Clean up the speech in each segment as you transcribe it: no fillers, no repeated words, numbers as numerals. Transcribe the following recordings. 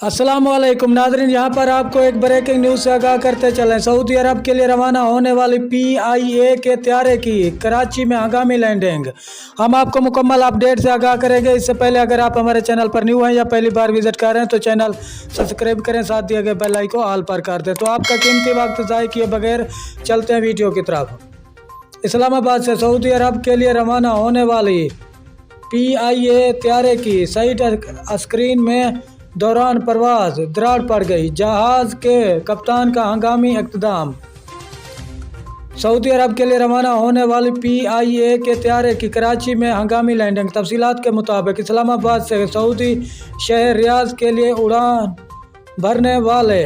السلام علیکم ناظرین، یہاں پر آپ کو ایک بریکنگ نیوز سے آگاہ کرتے چلیں۔ سعودی عرب کے لیے روانہ ہونے والی PIA کے طیارے کی کراچی میں ہنگامی لینڈنگ۔ ہم آپ کو مکمل اپڈیٹ سے آگاہ کریں گے۔ اس سے پہلے اگر آپ ہمارے چینل پر نیو ہیں یا پہلی بار وزٹ کر رہے ہیں تو چینل سبسکرائب کریں، ساتھ دیے گئے بیل آئیکن کو آل پر کر دیں۔ تو آپ کا قیمتی وقت ضائع کیے بغیر چلتے ہیں ویڈیو کی طرف۔ اسلام آباد سے سعودی عرب کے لیے روانہ ہونے والی PIA طیارے کی سائٹ اسکرین میں دوران پرواز دراڑ پڑ گئی، جہاز کے کپتان کا ہنگامی اقدام۔ سعودی عرب کے لیے روانہ ہونے والی PIA کے طیارے کی کراچی میں ہنگامی لینڈنگ۔ تفصیلات کے مطابق اسلام آباد سے سعودی شہر ریاض کے لیے اڑان بھرنے والے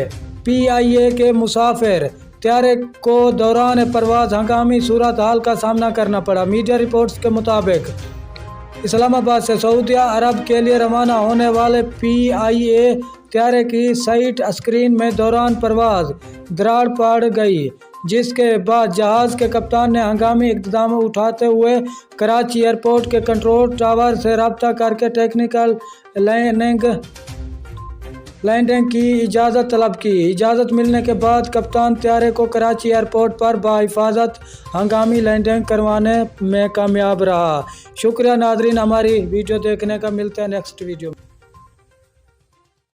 PIA کے مسافر طیارے کو دوران پرواز ہنگامی صورتحال کا سامنا کرنا پڑا۔ میڈیا رپورٹس کے مطابق اسلام آباد سے سعودی عرب کے لیے روانہ ہونے والے PIA طیارے کی سائٹ اسکرین میں دوران پرواز دراڑ پڑ گئی، جس کے بعد جہاز کے کپتان نے ہنگامی اقدام اٹھاتے ہوئے کراچی ایئرپورٹ کے کنٹرول ٹاور سے رابطہ کر کے ٹیکنیکل لینڈنگ کی اجازت طلب کی۔ اجازت ملنے کے بعد کپتان طیارے کو کراچی ایئرپورٹ پر بحفاظت ہنگامی لینڈنگ کروانے میں کامیاب رہا۔ شکریہ ناظرین، ہماری ویڈیو دیکھنے کا۔ ملتے ہیں نیکسٹ ویڈیو میں۔